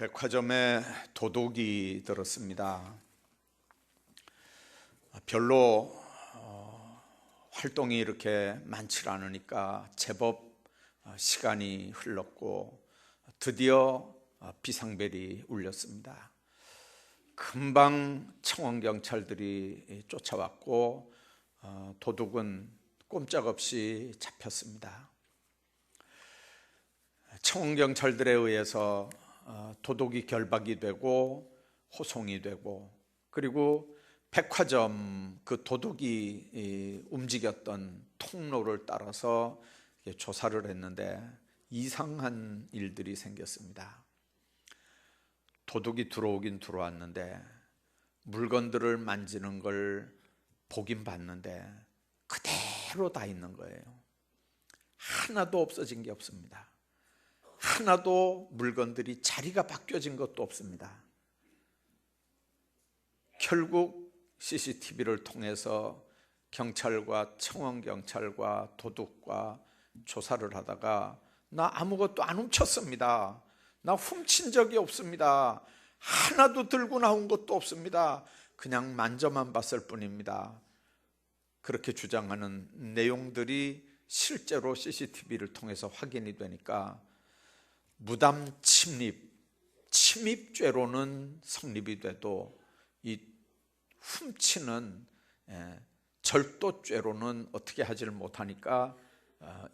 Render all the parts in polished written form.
백화점에 도둑이 들었습니다. 별로 활동이 이렇게 많지 않으니까 제법 시간이 흘렀고 드디어 비상벨이 울렸습니다. 금방 청원경찰들이 쫓아왔고 도둑은 꼼짝없이 잡혔습니다. 청원경찰들에 의해서 도둑이 결박이 되고 호송이 되고, 그리고 백화점 그 도둑이 움직였던 통로를 따라서 조사를 했는데 이상한 일들이 생겼습니다. 도둑이 들어오긴 들어왔는데 물건들을 만지는 걸 보긴 봤는데 그대로 다 있는 거예요. 하나도 없어진 게 없습니다. 하나도 물건들이 자리가 바뀌어진 것도 없습니다. 결국 CCTV를 통해서 경찰과 청원경찰과 도둑과 조사를 하다가 나 아무것도 안 훔쳤습니다. 나 훔친 적이 없습니다. 하나도 들고 나온 것도 없습니다. 그냥 만져만 봤을 뿐입니다. 그렇게 주장하는 내용들이 실제로 CCTV를 통해서 확인이 되니까 무담 침입죄로는 성립이 돼도 이 훔치는 절도죄로는 어떻게 하지를 못하니까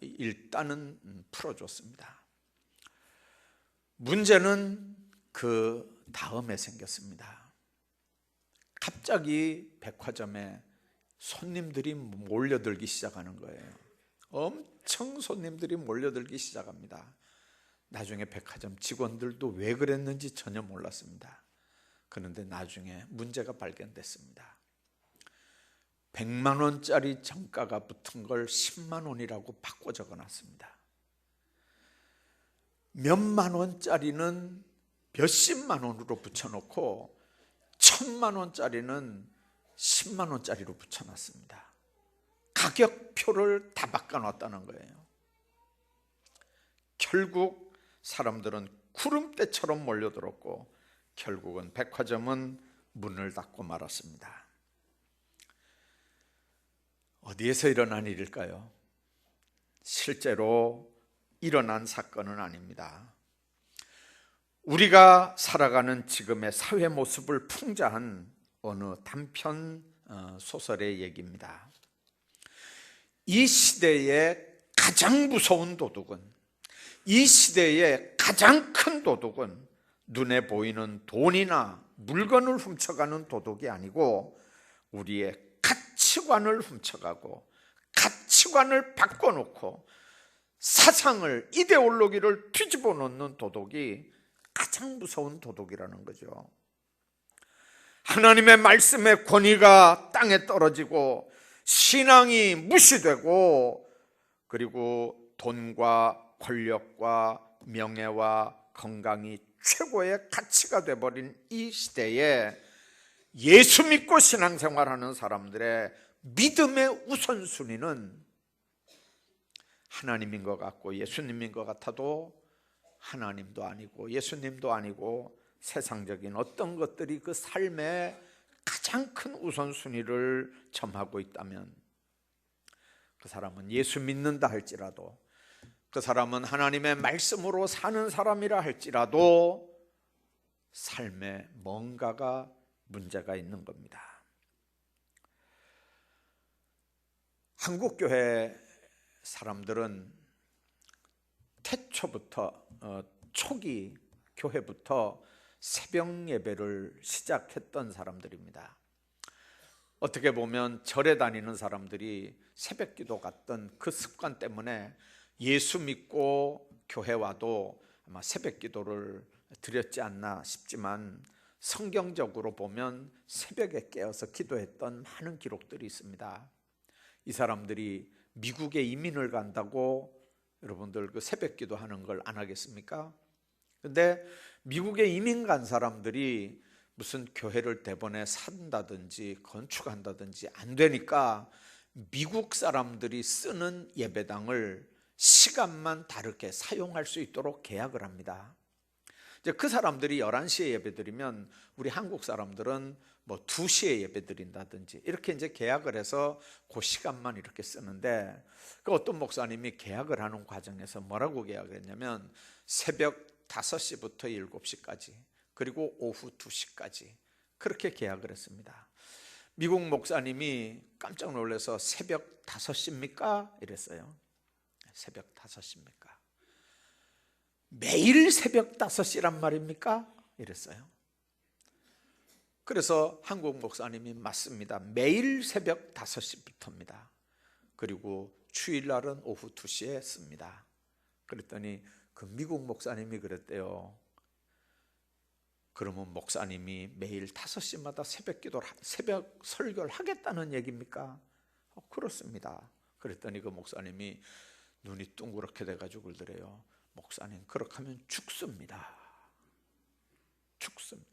일단은 풀어줬습니다. 문제는 그 다음에 생겼습니다. 갑자기 백화점에 손님들이 몰려들기 시작하는 거예요. 엄청 손님들이 몰려들기 시작합니다. 나중에 백화점 직원들도 왜 그랬는지 전혀 몰랐습니다. 그런데 나중에 문제가 발견됐습니다. 100만 원짜리 정가가 붙은 걸 10만 원이라고 바꿔 적어놨습니다. 몇만 원짜리는 몇십만 원으로 붙여놓고 1000만 원짜리는 10만 원짜리로 붙여놨습니다. 가격표를 다 바꿔놨다는 거예요. 결국 사람들은 구름대처럼 몰려들었고 결국은 백화점은 문을 닫고 말았습니다. 어디에서 일어난 일일까요? 실제로 일어난 사건은 아닙니다. 우리가 살아가는 지금의 사회 모습을 풍자한 어느 단편 소설의 얘기입니다. 이 시대의 가장 무서운 도둑은, 이 시대의 가장 큰 도둑은 눈에 보이는 돈이나 물건을 훔쳐가는 도둑이 아니고 우리의 가치관을 훔쳐가고 가치관을 바꿔놓고 사상을, 이데올로기를 뒤집어 놓는 도둑이 가장 무서운 도둑이라는 거죠. 하나님의 말씀의 권위가 땅에 떨어지고 신앙이 무시되고, 그리고 돈과 권력과 명예와 건강이 최고의 가치가 되어버린 이 시대에 예수 믿고 신앙생활하는 사람들의 믿음의 우선순위는 하나님인 것 같고 예수님인 것 같아도 하나님도 아니고 예수님도 아니고 세상적인 어떤 것들이 그 삶의 가장 큰 우선순위를 점하고 있다면 그 사람은 예수 믿는다 할지라도, 그 사람은 하나님의 말씀으로 사는 사람이라 할지라도 삶에 뭔가가 문제가 있는 겁니다. 한국교회 사람들은 태초부터 초기 교회부터 새벽 예배를 시작했던 사람들입니다. 어떻게 보면 절에 다니는 사람들이 새벽 기도 갔던 그 습관 때문에 예수 믿고 교회 와도 아마 새벽 기도를 드렸지 않나 싶지만 성경적으로 보면 새벽에 깨어서 기도했던 많은 기록들이 있습니다. 이 사람들이 미국에 이민을 간다고 여러분들 그 새벽 기도하는 걸 안 하겠습니까? 근데 미국에 이민 간 사람들이 무슨 교회를 대번에 산다든지 건축한다든지 안 되니까 미국 사람들이 쓰는 예배당을 시간만 다르게 사용할 수 있도록 계약을 합니다. 이제 그 사람들이 11시에 예배드리면 우리 한국 사람들은 뭐 2시에 예배드린다든지 이렇게 이제 계약을 해서 그 시간만 이렇게 쓰는데, 그 어떤 목사님이 계약을 하는 과정에서 뭐라고 계약을 했냐면 새벽 5시부터 7시까지 그리고 오후 2시까지 그렇게 계약을 했습니다. 미국 목사님이 깜짝 놀라서 새벽 5시입니까? 이랬어요. 새벽 5시입니까? 매일 새벽 5시란 말입니까? 이랬어요. 그래서 한국 목사님이 맞습니다. 매일 새벽 5시부터입니다. 그리고 주일날은 오후 2시에 씁니다. 그랬더니 그 미국 목사님이 그랬대요. 그러면 목사님이 매일 5시마다 새벽 설교를 하겠다는 얘기입니까? 그렇습니다. 그랬더니 그 목사님이 눈이 둥그렇게 돼가지고 그러더래요. 목사님, 그렇게 하면 죽습니다. 죽습니다.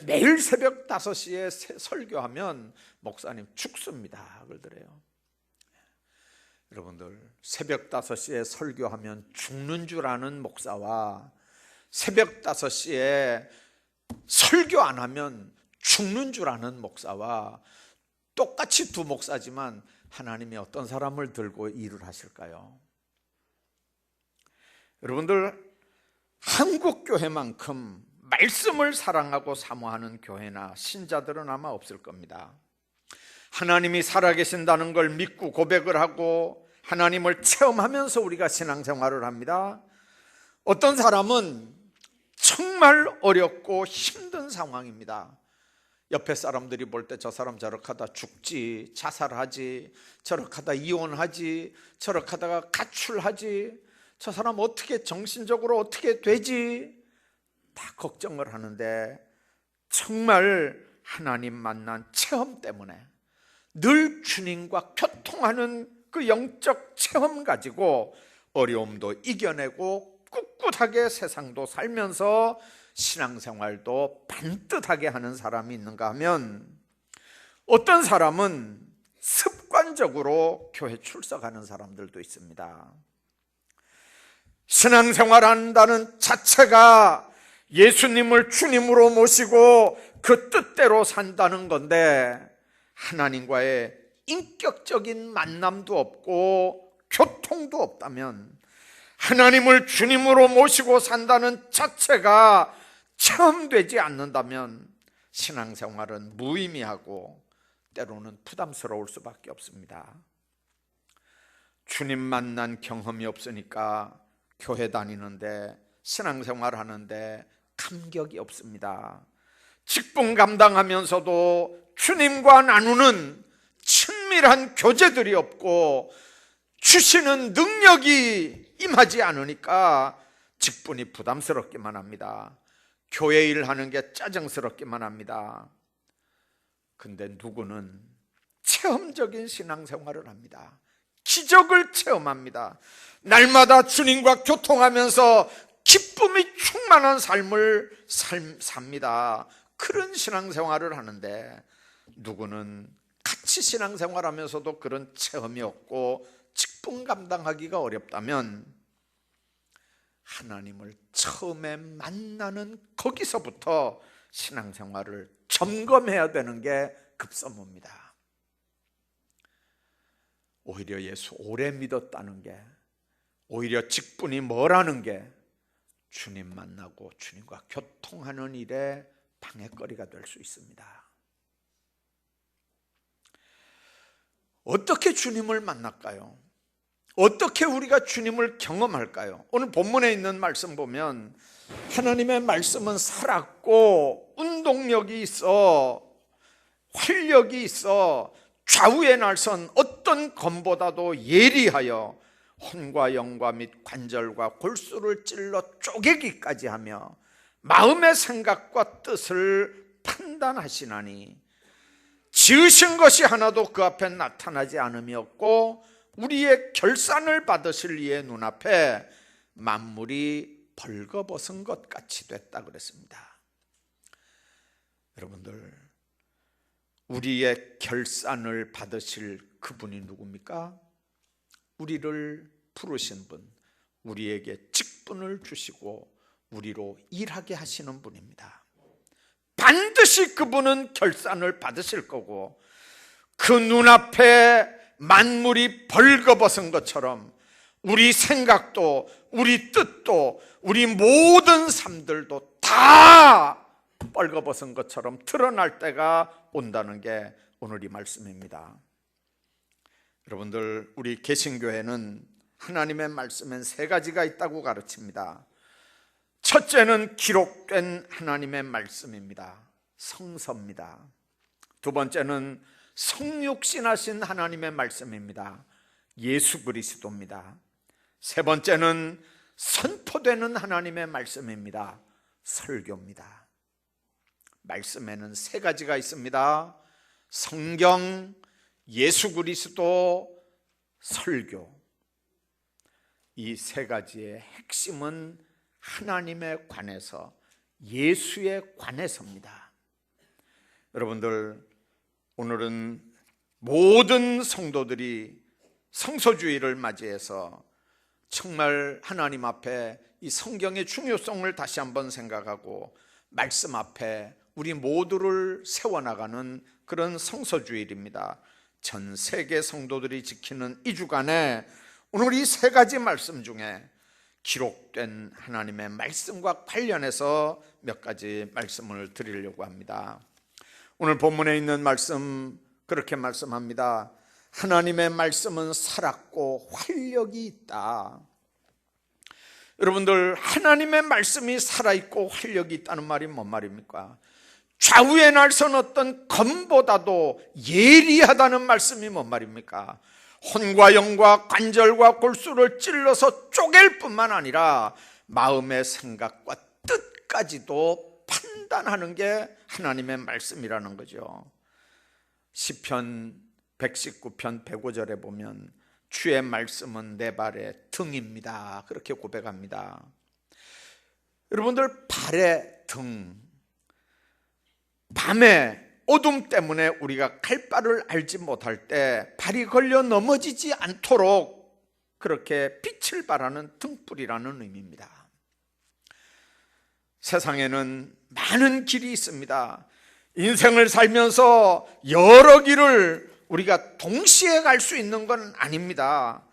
매일 새벽 5시에 설교하면 목사님 죽습니다. 그러더래요. 여러분들, 새벽 5시에 설교하면 죽는 줄 아는 목사와 새벽 5시에 설교 안 하면 죽는 줄 아는 목사와 똑같이 두 목사지만 하나님이 어떤 사람을 들고 일을 하실까요? 여러분들, 한국 교회만큼 말씀을 사랑하고 사모하는 교회나 신자들은 아마 없을 겁니다. 하나님이 살아계신다는 걸 믿고 고백을 하고 하나님을 체험하면서 우리가 신앙생활을 합니다. 어떤 사람은 정말 어렵고 힘든 상황입니다. 옆에 사람들이 볼 때 저 사람 저렇게 하다 죽지, 자살하지, 저렇게 하다 이혼하지, 저렇게 하다가 가출하지, 저 사람 어떻게 정신적으로 어떻게 되지, 다 걱정을 하는데 정말 하나님 만난 체험 때문에 늘 주님과 교통하는 그 영적 체험 가지고 어려움도 이겨내고 꿋꿋하게 세상도 살면서 신앙생활도 반듯하게 하는 사람이 있는가 하면, 어떤 사람은 습관적으로 교회 출석하는 사람들도 있습니다. 신앙생활 한다는 자체가 예수님을 주님으로 모시고 그 뜻대로 산다는 건데, 하나님과의 인격적인 만남도 없고 교통도 없다면, 하나님을 주님으로 모시고 산다는 자체가 체험되지 않는다면 신앙생활은 무의미하고 때로는 부담스러울 수밖에 없습니다. 주님 만난 경험이 없으니까 교회 다니는데, 신앙생활 하는데 감격이 없습니다. 직분 감당하면서도 주님과 나누는 친밀한 교제들이 없고 주시는 능력이 임하지 않으니까 직분이 부담스럽기만 합니다. 교회 일 하는 게 짜증스럽기만 합니다. 근데 누구는 체험적인 신앙생활을 합니다. 기적을 체험합니다. 날마다 주님과 교통하면서 기쁨이 충만한 삶을 삽니다. 그런 신앙생활을 하는데, 누구는 같이 신앙생활하면서도 그런 체험이 없고 직분 감당하기가 어렵다면, 하나님을 처음에 만나는 거기서부터 신앙생활을 점검해야 되는 게 급선무입니다. 오히려 예수 오래 믿었다는 게, 오히려 직분이 뭐라는 게 주님 만나고 주님과 교통하는 일에 방해거리가 될 수 있습니다. 어떻게 주님을 만날까요? 어떻게 우리가 주님을 경험할까요? 오늘 본문에 있는 말씀 보면 하나님의 말씀은 살았고 운동력이 있어 활력이 있어 좌우의 날선 어떤 검보다도 예리하여 혼과 영과 및 관절과 골수를 찔러 쪼개기까지 하며 마음의 생각과 뜻을 판단하시나니 지으신 것이 하나도 그 앞에 나타나지 않음이 없고 우리의 결산을 받으실 이의 눈앞에 만물이 벌거벗은 것 같이 됐다 그랬습니다. 여러분들, 우리의 결산을 받으실 그분이 누굽니까? 우리를 부르신 분, 우리에게 직분을 주시고 우리로 일하게 하시는 분입니다. 반드시 그분은 결산을 받으실 거고, 그 눈앞에 만물이 벌거벗은 것처럼 우리 생각도, 우리 뜻도, 우리 모든 삶들도 다 벌거벗은 것처럼 드러날 때가 온다는 게 오늘 이 말씀입니다. 여러분들, 우리 개신교회는 하나님의 말씀엔 세 가지가 있다고 가르칩니다. 첫째는 기록된 하나님의 말씀입니다. 성서입니다. 두 번째는 성육신하신 하나님의 말씀입니다. 예수 그리스도입니다. 세 번째는 선포되는 하나님의 말씀입니다. 설교입니다. 말씀에는 세 가지가 있습니다. 성경, 예수 그리스도, 설교. 이 세 가지의 핵심은 하나님에 관해서, 예수에 관해서입니다. 여러분들, 오늘은 모든 성도들이 성소주의를 맞이해서 정말 하나님 앞에 이 성경의 중요성을 다시 한번 생각하고 말씀 앞에 우리 모두를 세워나가는 그런 성소주일입니다. 전 세계 성도들이 지키는 이 주간에 오늘 이 세 가지 말씀 중에 기록된 하나님의 말씀과 관련해서 몇 가지 말씀을 드리려고 합니다. 오늘 본문에 있는 말씀, 그렇게 말씀합니다. 하나님의 말씀은 살았고 활력이 있다. 여러분들, 하나님의 말씀이 살아있고 활력이 있다는 말이 뭔 말입니까? 좌우에 날선 어떤 검보다도 예리하다는 말씀이 뭔 말입니까? 혼과 영과 관절과 골수를 찔러서 쪼갤 뿐만 아니라 마음의 생각과 뜻까지도 판단하는 게 하나님의 말씀이라는 거죠. 시편 119편 105절에 보면 주의 말씀은 내 발의 등입니다, 그렇게 고백합니다. 여러분들, 발의 등, 밤에 어둠 때문에 우리가 갈 바를 알지 못할 때 발이 걸려 넘어지지 않도록 그렇게 빛을 발하는 등불이라는 의미입니다. 세상에는 많은 길이 있습니다. 인생을 살면서 여러 길을 우리가 동시에 갈 수 있는 건 아닙니다.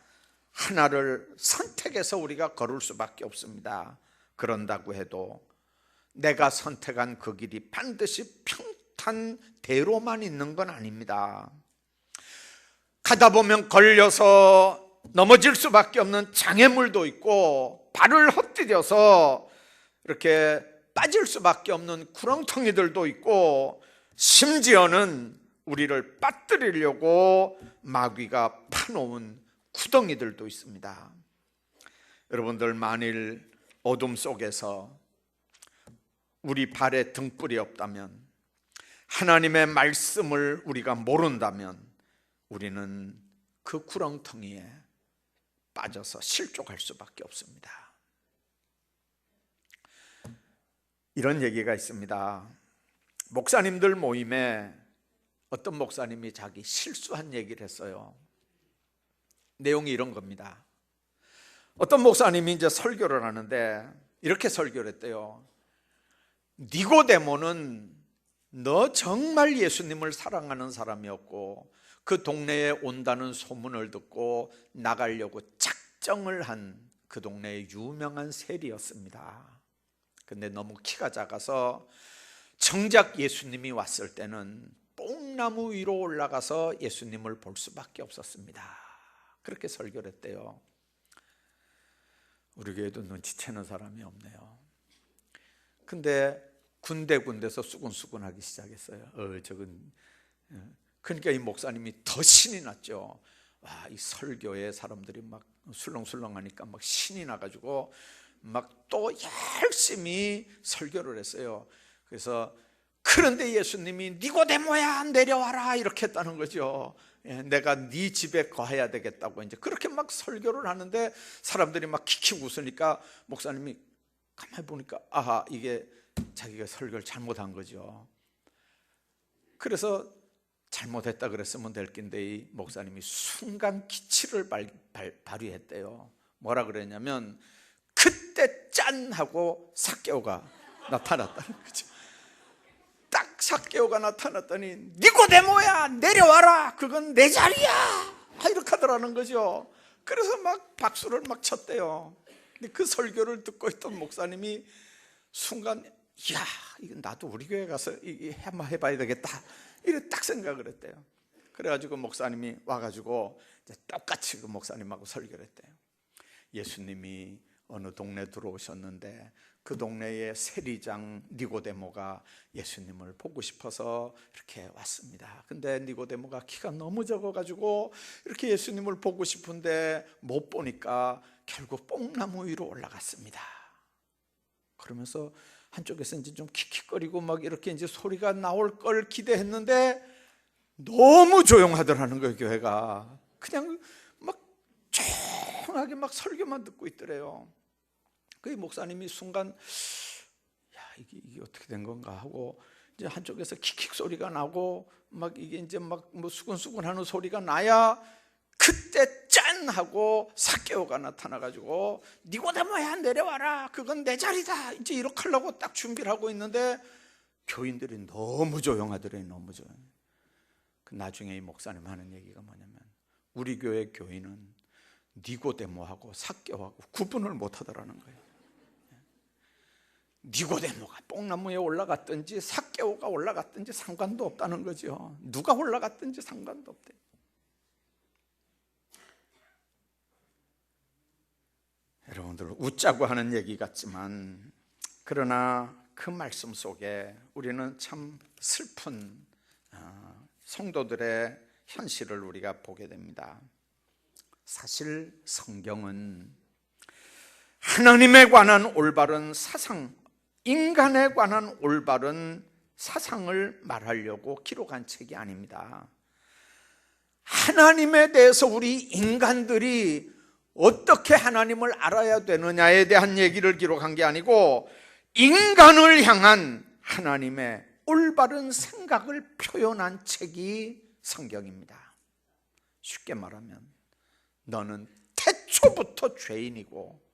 하나를 선택해서 우리가 걸을 수밖에 없습니다. 그런다고 해도 내가 선택한 그 길이 반드시 평탄대로만 있는 건 아닙니다. 가다 보면 걸려서 넘어질 수밖에 없는 장애물도 있고, 발을 헛디뎌서 이렇게 빠질 수밖에 없는 구렁텅이들도 있고, 심지어는 우리를 빠뜨리려고 마귀가 파놓은 구덩이들도 있습니다. 여러분들, 만일 어둠 속에서 우리 발에 등불이 없다면, 하나님의 말씀을 우리가 모른다면 우리는 그 구렁텅이에 빠져서 실족할 수밖에 없습니다. 이런 얘기가 있습니다. 목사님들 모임에 어떤 목사님이 자기 실수한 얘기를 했어요. 내용이 이런 겁니다. 어떤 목사님이 이제 설교를 하는데 이렇게 설교를 했대요. 니고데모는 너 정말 예수님을 사랑하는 사람이었고 그 동네에 온다는 소문을 듣고 나가려고 작정을 한 그 동네의 유명한 세리였습니다. 근데 너무 키가 작아서 정작 예수님이 왔을 때는 뽕나무 위로 올라가서 예수님을 볼 수밖에 없었습니다. 그렇게 설교를 했대요. 우리 교회도 눈치채는 사람이 없네요. 근데 군데군데서 수근수근하기 시작했어요. 그러니까 이 목사님이 더 신이 났죠. 와, 이 설교에 사람들이 막 술렁술렁하니까 막 신이 나가지고 막 또 열심히 설교를 했어요. 그래서 그런데 예수님이 니고데모야 내려와라 이렇게 했다는 거죠. 내가 네 집에 거해야 되겠다고 이제 그렇게 막 설교를 하는데 사람들이 막 키키고 웃으니까 목사님이 가만히 보니까 아하, 이게 자기가 설교를 잘못한 거죠. 그래서 잘못했다 그랬으면 될 낀데 이 목사님이 순간 기치를 발휘했대요. 뭐라 그랬냐면 그때 짠 하고 삭개오가 나타났다는 거죠. 딱 삭개오가 나타났더니 니고데모야 내려와라, 그건 내 자리야, 이렇게 하더라는 거죠. 그래서 막 박수를 막 쳤대요. 근데 그 설교를 듣고 있던 목사님이 순간 이야, 이건 나도 우리 교회 가서 한번 해봐야 되겠다, 이렇게 딱 생각을 했대요. 그래가지고 목사님이 와가지고 이제 똑같이 그 목사님하고 설교를 했대요. 예수님이 어느 동네 들어오셨는데 그 동네의 세리장 니고데모가 예수님을 보고 싶어서 이렇게 왔습니다. 근데 니고데모가 키가 너무 적어가지고 이렇게 예수님을 보고 싶은데 못 보니까 결국 뽕나무 위로 올라갔습니다. 그러면서 한쪽에서 이제 좀 킥킥거리고 막 이렇게 이제 소리가 나올 걸 기대했는데 너무 조용하더라는 거예요. 교회가 그냥 막 조용하게 막 설교만 듣고 있더래요. 그 목사님이 순간 야, 이게 어떻게 된 건가 하고 이제 한쪽에서 킥킥 소리가 나고 막 이게 이제 막 뭐 수근수근하는 소리가 나야 그때 짠 하고 삭개오가 나타나가지고 니고데모야 내려와라, 그건 내 자리다, 이제 이렇게 하려고 딱 준비를 하고 있는데 교인들이 너무 조용하더래요. 너무 조용. 그 나중에 이 목사님 하는 얘기가 뭐냐면 우리 교회 교인은 니고데모하고 삭개오하고 구분을 못 하더라는 거예요. 니고데모가 뽕나무에 올라갔든지 삭개오가 올라갔든지 상관도 없다는 거죠. 누가 올라갔든지 상관도 없대. 여러분들 웃자고 하는 얘기 같지만 그러나 그 말씀 속에 우리는 참 슬픈 성도들의 현실을 우리가 보게 됩니다. 사실 성경은 하나님에 관한 올바른 사상, 인간에 관한 올바른 사상을 말하려고 기록한 책이 아닙니다. 하나님에 대해서 우리 인간들이 어떻게 하나님을 알아야 되느냐에 대한 얘기를 기록한 게 아니고 인간을 향한 하나님의 올바른 생각을 표현한 책이 성경입니다. 쉽게 말하면 너는 태초부터 죄인이고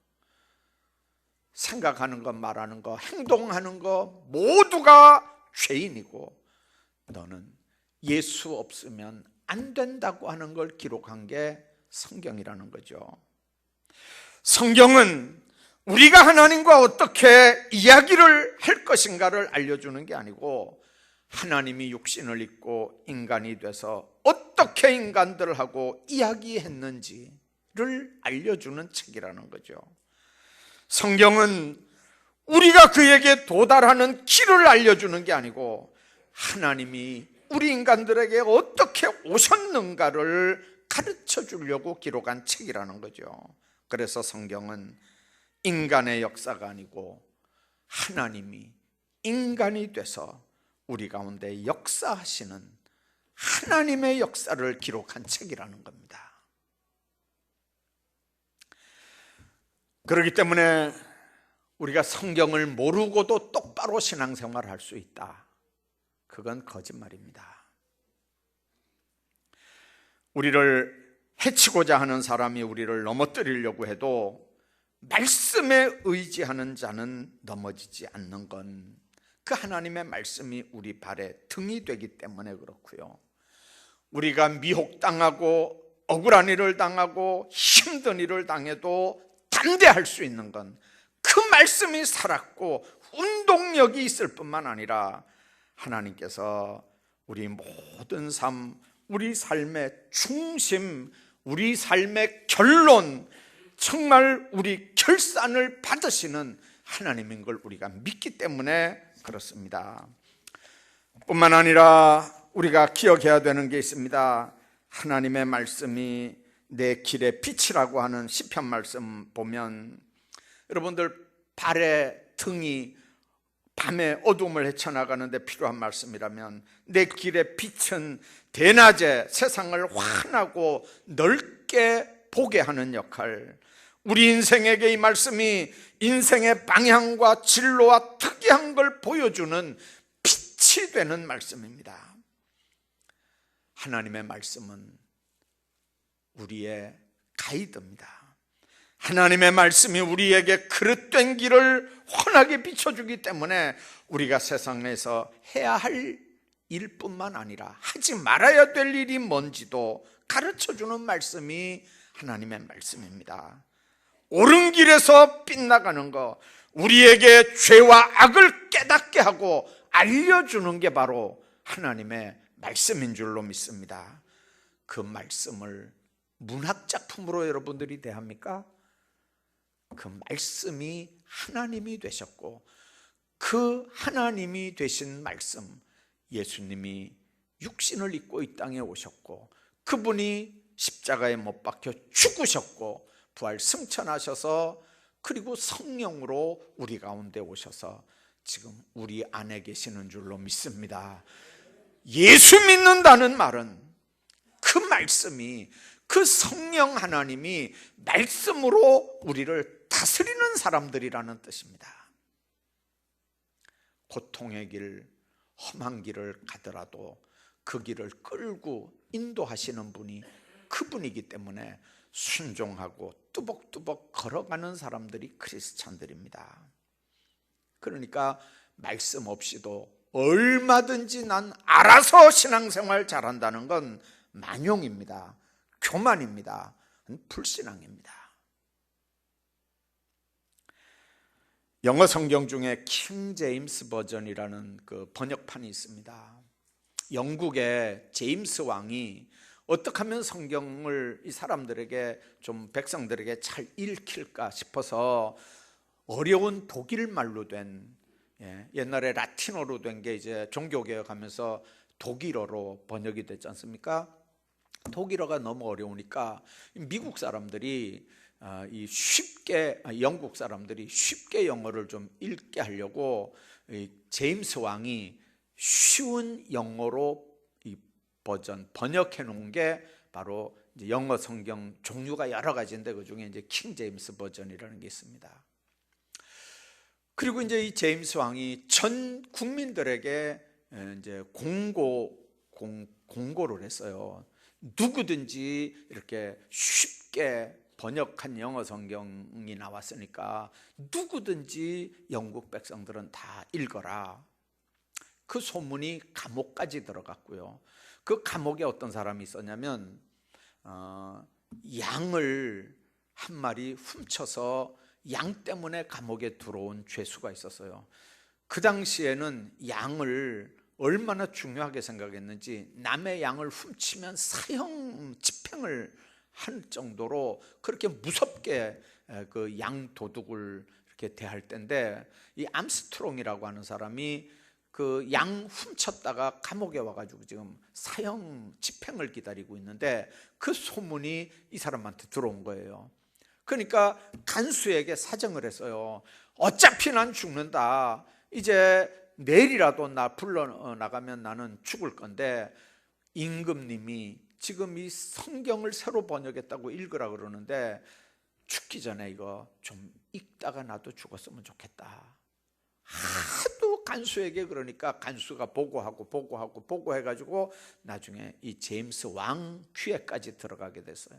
생각하는 것, 말하는 것, 행동하는 것 모두가 죄인이고 너는 예수 없으면 안 된다고 하는 걸 기록한 게 성경이라는 거죠. 성경은 우리가 하나님과 어떻게 이야기를 할 것인가를 알려주는 게 아니고 하나님이 육신을 입고 인간이 돼서 어떻게 인간들하고 이야기했는지를 알려주는 책이라는 거죠. 성경은 우리가 그에게 도달하는 길을 알려주는 게 아니고 하나님이 우리 인간들에게 어떻게 오셨는가를 가르쳐 주려고 기록한 책이라는 거죠. 그래서 성경은 인간의 역사가 아니고 하나님이 인간이 돼서 우리 가운데 역사하시는 하나님의 역사를 기록한 책이라는 겁니다. 그렇기 때문에 우리가 성경을 모르고도 똑바로 신앙생활을 할 수 있다. 그건 거짓말입니다. 우리를 해치고자 하는 사람이 우리를 넘어뜨리려고 해도 말씀에 의지하는 자는 넘어지지 않는 건 그 하나님의 말씀이 우리 발에 등이 되기 때문에 그렇고요. 우리가 미혹당하고 억울한 일을 당하고 힘든 일을 당해도 담대할 수 있는 건 그 말씀이 살았고 운동력이 있을 뿐만 아니라 하나님께서 우리 모든 삶, 우리 삶의 중심, 우리 삶의 결론, 정말 우리 결산을 받으시는 하나님인 걸 우리가 믿기 때문에 그렇습니다. 뿐만 아니라 우리가 기억해야 되는 게 있습니다. 하나님의 말씀이 내 길의 빛이라고 하는 시편 말씀 보면 여러분들 발의 등이 밤에 어둠을 헤쳐나가는데 필요한 말씀이라면 내 길의 빛은 대낮에 세상을 환하고 넓게 보게 하는 역할, 우리 인생에게 이 말씀이 인생의 방향과 진로와 특이한 걸 보여주는 빛이 되는 말씀입니다. 하나님의 말씀은 우리의 가이드입니다. 하나님의 말씀이 우리에게 그릇된 길을 환하게 비춰주기 때문에 우리가 세상에서 해야 할 일뿐만 아니라 하지 말아야 될 일이 뭔지도 가르쳐주는 말씀이 하나님의 말씀입니다. 옳은 길에서 빗나가는 거, 우리에게 죄와 악을 깨닫게 하고 알려주는 게 바로 하나님의 말씀인 줄로 믿습니다. 그 말씀을 문학작품으로 여러분들이 대합니까? 그 말씀이 하나님이 되셨고, 그 하나님이 되신 말씀, 예수님이 육신을 입고 이 땅에 오셨고, 그분이 십자가에 못 박혀 죽으셨고 부활 승천하셔서, 그리고 성령으로 우리 가운데 오셔서 지금 우리 안에 계시는 줄로 믿습니다. 예수 믿는다는 말은 그 말씀이, 그 성령 하나님이 말씀으로 우리를 다스리는 사람들이라는 뜻입니다. 고통의 길, 험한 길을 가더라도 그 길을 끌고 인도하시는 분이 그분이기 때문에 순종하고 뚜벅뚜벅 걸어가는 사람들이 크리스찬들입니다. 그러니까 말씀 없이도 얼마든지 난 알아서 신앙생활 잘한다는 건 만용입니다. 교만입니다. 불신앙입니다. 영어 성경 중에 킹 제임스 버전이라는 그 번역판이 있습니다. 영국의 제임스 왕이 어떻게 하면 성경을 이 사람들에게, 좀 백성들에게 잘 읽힐까 싶어서 어려운 독일 말로 된, 옛날에 라틴어로 된 게 이제 종교개혁하면서 독일어로 번역이 됐지 않습니까? 독일어가 너무 어려우니까 미국 사람들이 영국 사람들이 쉽게 영어를 좀 읽게 하려고 제임스 왕이 쉬운 영어로 이 버전 번역해 놓은 게 바로 이제 영어 성경 종류가 여러 가지인데 그 중에 이제 킹 제임스 버전이라는 게 있습니다. 그리고 이제 이 제임스 왕이 전 국민들에게 이제 공고를 했어요. 누구든지 이렇게 쉽게 번역한 영어 성경이 나왔으니까 누구든지 영국 백성들은 다 읽어라. 그 소문이 감옥까지 들어갔고요. 그 감옥에 어떤 사람이 있었냐면 양을 한 마리 훔쳐서 양 때문에 감옥에 들어온 죄수가 있었어요. 그 당시에는 양을 얼마나 중요하게 생각했는지 남의 양을 훔치면 사형 집행을 할 정도로 그렇게 무섭게 그 양 도둑을 이렇게 대할 때인데, 이 암스트롱이라고 하는 사람이 그 양 훔쳤다가 감옥에 와가지고 지금 사형 집행을 기다리고 있는데 그 소문이 이 사람한테 들어온 거예요. 그러니까 간수에게 사정을 했어요. 어차피 난 죽는다. 이제 내일이라도 나 불러 나가면 나는 죽을 건데 임금님이 지금 이 성경을 새로 번역했다고 읽으라 그러는데 죽기 전에 이거 좀 읽다가 나도 죽었으면 좋겠다. 하도 간수에게 그러니까 간수가 보고해가지고 나중에 이 제임스 왕 귀에까지 들어가게 됐어요.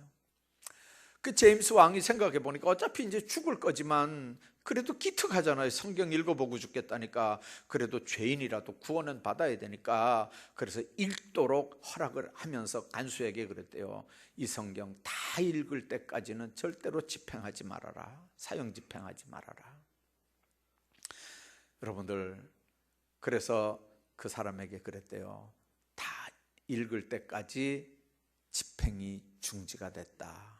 그 제임스 왕이 생각해 보니까 어차피 이제 죽을 거지만 그래도 기특하잖아요. 성경 읽어보고 죽겠다니까. 그래도 죄인이라도 구원은 받아야 되니까. 그래서 읽도록 허락을 하면서 간수에게 그랬대요. 이 성경 다 읽을 때까지는 절대로 집행하지 말아라. 사형 집행하지 말아라. 여러분들, 그래서 그 사람에게 그랬대요. 다 읽을 때까지 집행이 중지가 됐다.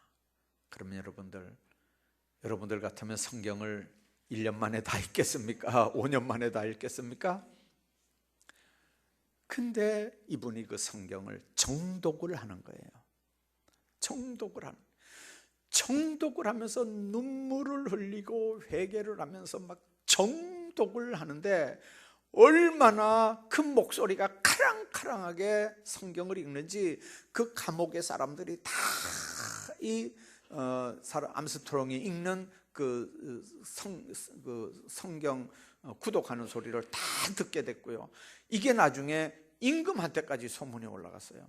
그러면 여러분들 같으면 성경을 1년 만에 다 읽겠습니까? 5년 만에 다 읽겠습니까? 근데 이분이 그 성경을 정독을 하는 거예요. 정독을 하면서 눈물을 흘리고 회개를 하면서 막 정독을 하는데 얼마나 그 목소리가 카랑카랑하게 성경을 읽는지 그 감옥의 사람들이 다 이 암스트롱이 읽는 그 성경 구독하는 소리를 다 듣게 됐고요. 이게 나중에 임금한테까지 소문이 올라갔어요.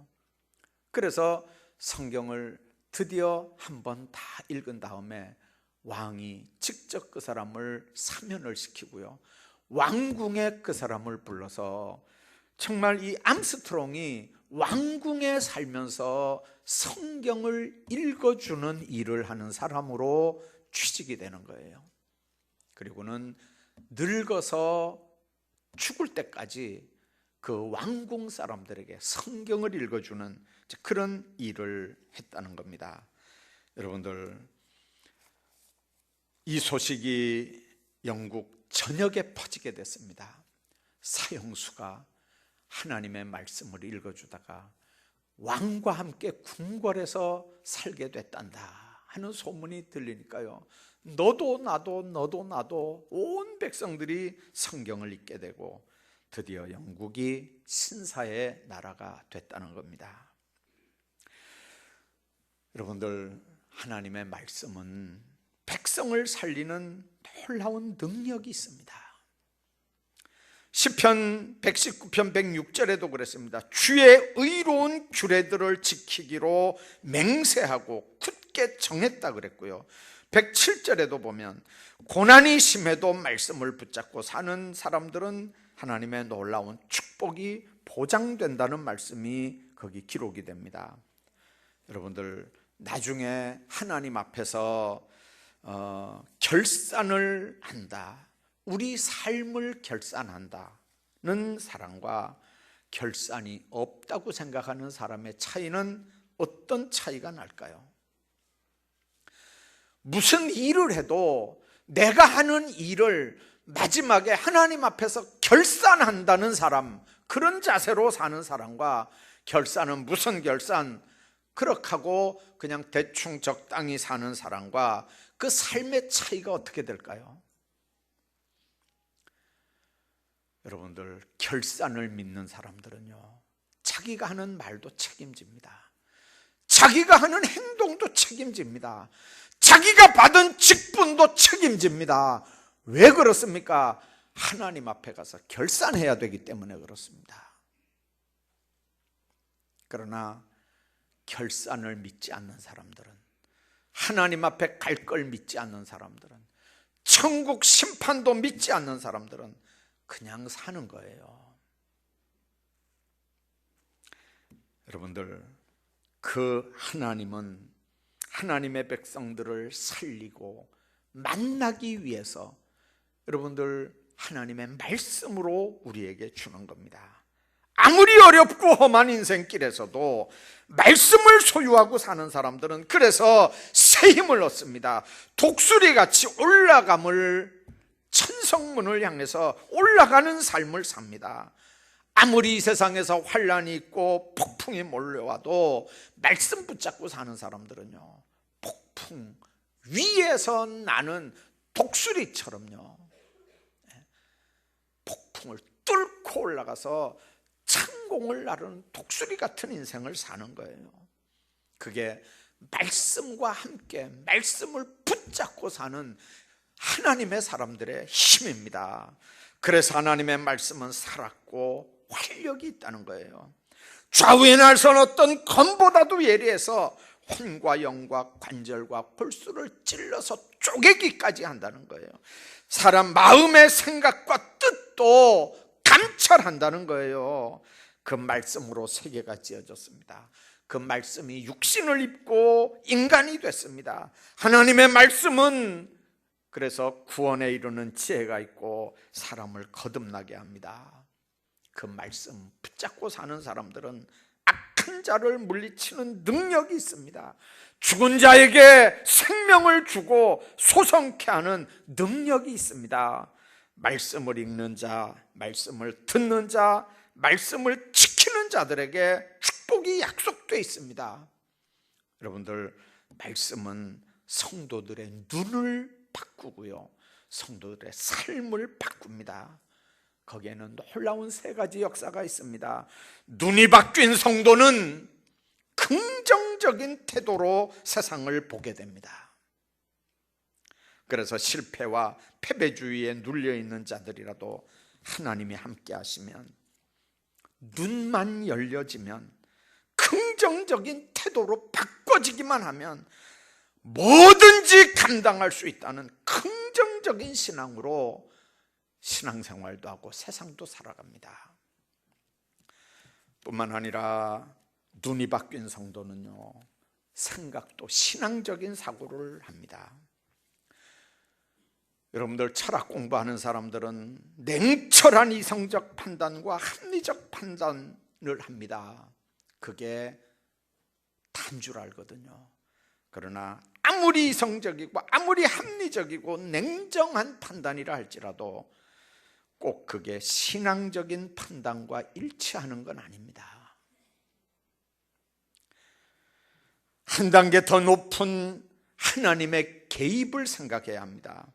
그래서 성경을 드디어 한 번 다 읽은 다음에 왕이 직접 그 사람을 사면을 시키고요, 왕궁에 그 사람을 불러서 정말 이 암스트롱이 왕궁에 살면서 성경을 읽어주는 일을 하는 사람으로 취직이 되는 거예요. 그리고는 늙어서 죽을 때까지 그 왕궁 사람들에게 성경을 읽어주는 그런 일을 했다는 겁니다. 여러분들, 이 소식이 영국 전역에 퍼지게 됐습니다. 사형수가 하나님의 말씀을 읽어주다가 왕과 함께 궁궐에서 살게 됐단다 하는 소문이 들리니까요, 너도 나도 온 백성들이 성경을 읽게 되고 드디어 영국이 신사의 나라가 됐다는 겁니다. 여러분들, 하나님의 말씀은 백성을 살리는 놀라운 능력이 있습니다. 시편 119편 106절에도 그랬습니다. 주의 의로운 규례들을 지키기로 맹세하고 굳게 정했다 그랬고요, 107절에도 보면 고난이 심해도 말씀을 붙잡고 사는 사람들은 하나님의 놀라운 축복이 보장된다는 말씀이 거기 기록이 됩니다. 여러분들, 나중에 하나님 앞에서 결산을 한다, 우리 삶을 결산한다는 사람과 결산이 없다고 생각하는 사람의 차이는 어떤 차이가 날까요? 무슨 일을 해도 내가 하는 일을 마지막에 하나님 앞에서 결산한다는 사람, 그런 자세로 사는 사람과 결산은 무슨 결산, 그렇게 하고 그냥 대충 적당히 사는 사람과 그 삶의 차이가 어떻게 될까요? 여러분들, 결산을 믿는 사람들은요, 자기가 하는 말도 책임집니다. 자기가 하는 행동도 책임집니다. 자기가 받은 직분도 책임집니다. 왜 그렇습니까? 하나님 앞에 가서 결산해야 되기 때문에 그렇습니다. 그러나 결산을 믿지 않는 사람들은, 하나님 앞에 갈 걸 믿지 않는 사람들은, 천국 심판도 믿지 않는 사람들은 그냥 사는 거예요. 여러분들, 그 하나님은 하나님의 백성들을 살리고 만나기 위해서 여러분들 하나님의 말씀으로 우리에게 주는 겁니다. 아무리 어렵고 험한 인생길에서도 말씀을 소유하고 사는 사람들은 그래서 새 힘을 얻습니다. 독수리같이 올라감을, 천성문을 향해서 올라가는 삶을 삽니다. 아무리 이 세상에서 환란이 있고 폭풍이 몰려와도 말씀 붙잡고 사는 사람들은요, 폭풍 위에서 나는 독수리처럼요, 폭풍을 뚫고 올라가서 창공을 나르는 독수리 같은 인생을 사는 거예요. 그게 말씀과 함께 말씀을 붙잡고 사는 하나님의 사람들의 힘입니다. 그래서 하나님의 말씀은 살았고 활력이 있다는 거예요. 좌우의 날선 어떤 검보다도 예리해서 혼과 영과 관절과 골수를 찔러서 쪼개기까지 한다는 거예요. 사람 마음의 생각과 뜻도 감찰한다는 거예요. 그 말씀으로 세계가 지어졌습니다. 그 말씀이 육신을 입고 인간이 됐습니다. 하나님의 말씀은 그래서 구원에 이르는 지혜가 있고 사람을 거듭나게 합니다. 그 말씀 붙잡고 사는 사람들은 악한 자를 물리치는 능력이 있습니다. 죽은 자에게 생명을 주고 소성케 하는 능력이 있습니다. 말씀을 읽는 자, 말씀을 듣는 자, 말씀을 지키는 자들에게 축복이 약속되어 있습니다. 여러분들, 말씀은 성도들의 눈을 바꾸고요, 성도들의 삶을 바꿉니다. 거기에는 놀라운 세 가지 역사가 있습니다. 눈이 바뀐 성도는 긍정적인 태도로 세상을 보게 됩니다. 그래서 실패와 패배주의에 눌려있는 자들이라도 하나님이 함께 하시면, 눈만 열려지면, 긍정적인 태도로 바꿔지기만 하면 뭐든지 감당할 수 있다는 긍정적인 신앙으로 신앙생활도 하고 세상도 살아갑니다. 뿐만 아니라 눈이 바뀐 성도는요, 생각도 신앙적인 사고를 합니다. 여러분들 철학 공부하는 사람들은 냉철한 이성적 판단과 합리적 판단을 합니다. 그게 다인 줄 알거든요. 그러나 아무리 이성적이고 아무리 합리적이고 냉정한 판단이라 할지라도 꼭 그게 신앙적인 판단과 일치하는 건 아닙니다. 한 단계 더 높은 하나님의 개입을 생각해야 합니다.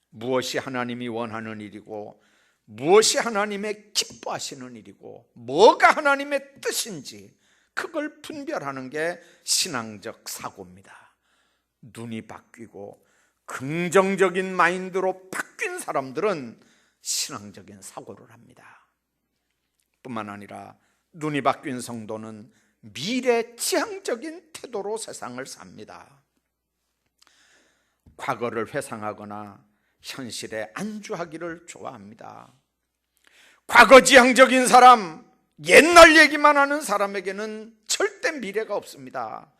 무엇이 하나님이 원하는 일이고 무엇이 하나님의 기뻐하시는 일이고 뭐가 하나님의 뜻인지 그걸 분별하는 게 신앙적 사고입니다. 눈이 바뀌고 긍정적인 마인드로 바뀐 사람들은 신앙적인 사고를 합니다. 뿐만 아니라 눈이 바뀐 성도는 미래지향적인 태도로 세상을 삽니다. 과거를 회상하거나 현실에 안주하기를 좋아합니다. 과거지향적인 사람, 옛날 얘기만 하는 사람에게는 절대 미래가 없습니다.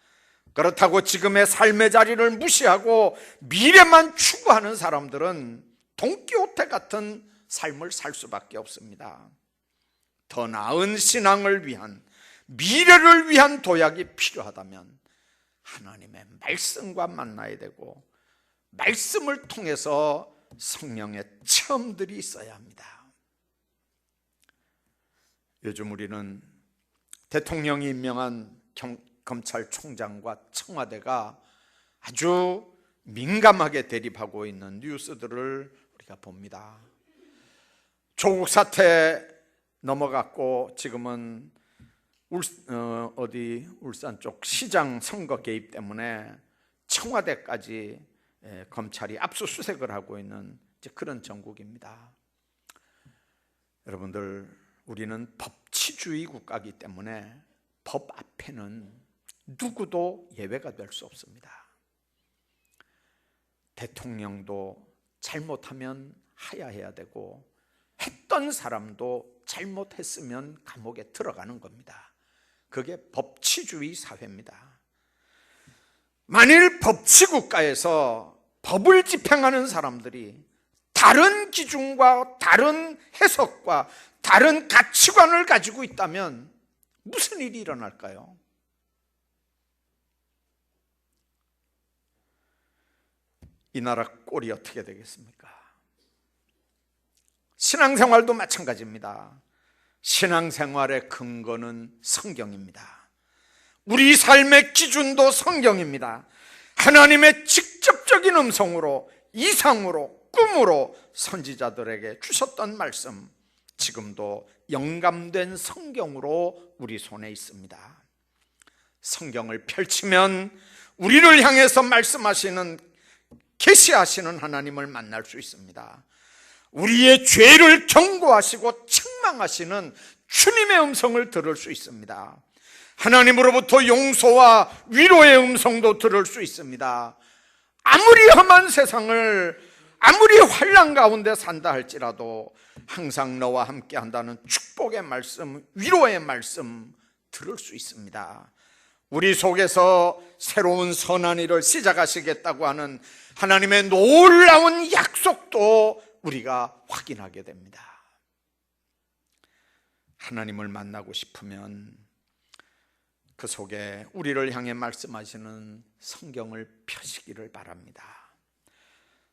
그렇다고 지금의 삶의 자리를 무시하고 미래만 추구하는 사람들은 돈키호테 같은 삶을 살 수밖에 없습니다. 더 나은 신앙을 위한, 미래를 위한 도약이 필요하다면 하나님의 말씀과 만나야 되고 말씀을 통해서 성령의 체험들이 있어야 합니다. 요즘 우리는 대통령이 임명한 검찰총장과 청와대가 아주 민감하게 대립하고 있는 뉴스들을 우리가 봅니다. 조국 사태 넘어갔고 지금은 울산 쪽 시장 선거 개입 때문에 청와대까지 검찰이 압수수색을 하고 있는 그런 정국입니다. 여러분들, 우리는 법치주의 국가이기 때문에 법 앞에는 누구도 예외가 될 수 없습니다. 대통령도 잘못하면 하야해야 되고 했던 사람도 잘못했으면 감옥에 들어가는 겁니다. 그게 법치주의 사회입니다. 만일 법치국가에서 법을 집행하는 사람들이 다른 기준과 다른 해석과 다른 가치관을 가지고 있다면 무슨 일이 일어날까요? 이 나라 꼴이 어떻게 되겠습니까? 신앙생활도 마찬가지입니다. 신앙생활의 근거는 성경입니다. 우리 삶의 기준도 성경입니다. 하나님의 직접적인 음성으로, 이상으로, 꿈으로 선지자들에게 주셨던 말씀, 지금도 영감된 성경으로 우리 손에 있습니다. 성경을 펼치면 우리를 향해서 말씀하시는, 계시하시는 하나님을 만날 수 있습니다. 우리의 죄를 경고하시고 책망하시는 주님의 음성을 들을 수 있습니다. 하나님으로부터 용서와 위로의 음성도 들을 수 있습니다. 아무리 험한 세상을, 아무리 환난 가운데 산다 할지라도 항상 너와 함께 한다는 축복의 말씀, 위로의 말씀 들을 수 있습니다. 우리 속에서 새로운 선한 일을 시작하시겠다고 하는 하나님의 놀라운 약속도 우리가 확인하게 됩니다. 하나님을 만나고 싶으면 그 속에 우리를 향해 말씀하시는 성경을 펴시기를 바랍니다.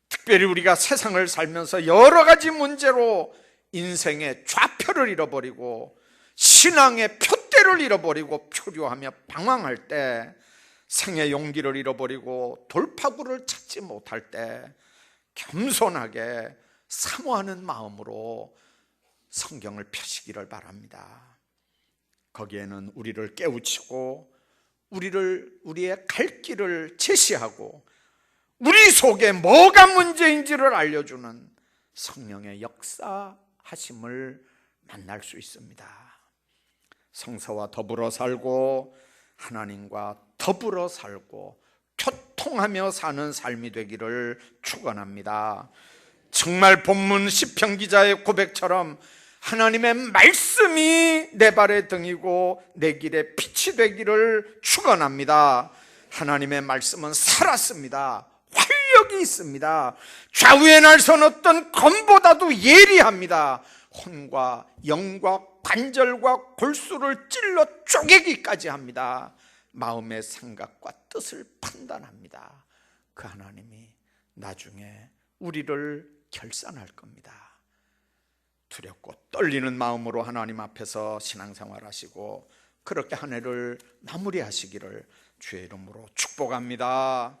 특별히 우리가 세상을 살면서 여러 가지 문제로 인생의 좌표를 잃어버리고 신앙의 표대를 잃어버리고 표류하며 방황할 때, 생의 용기를 잃어버리고 돌파구를 찾지 못할 때 겸손하게 사모하는 마음으로 성경을 펴시기를 바랍니다. 거기에는 우리를 깨우치고 우리의 갈 길을 제시하고 우리 속에 뭐가 문제인지를 알려주는 성령의 역사하심을 만날 수 있습니다. 성서와 더불어 살고 하나님과 더불어 살고 호통하며 사는 삶이 되기를 축원합니다. 정말 본문 시편 기자의 고백처럼 하나님의 말씀이 내 발의 등이고 내 길의 빛이 되기를 축원합니다. 하나님의 말씀은 살았습니다. 활력이 있습니다. 좌우의 날선 어떤 검보다도 예리합니다. 혼과 영과 관절과 골수를 찔러 쪼개기까지 합니다. 마음의 생각과 뜻을 판단합니다. 그 하나님이 나중에 우리를 결산할 겁니다. 두렵고 떨리는 마음으로 하나님 앞에서 신앙생활 하시고 그렇게 한 해를 마무리하시기를 주의 이름으로 축복합니다.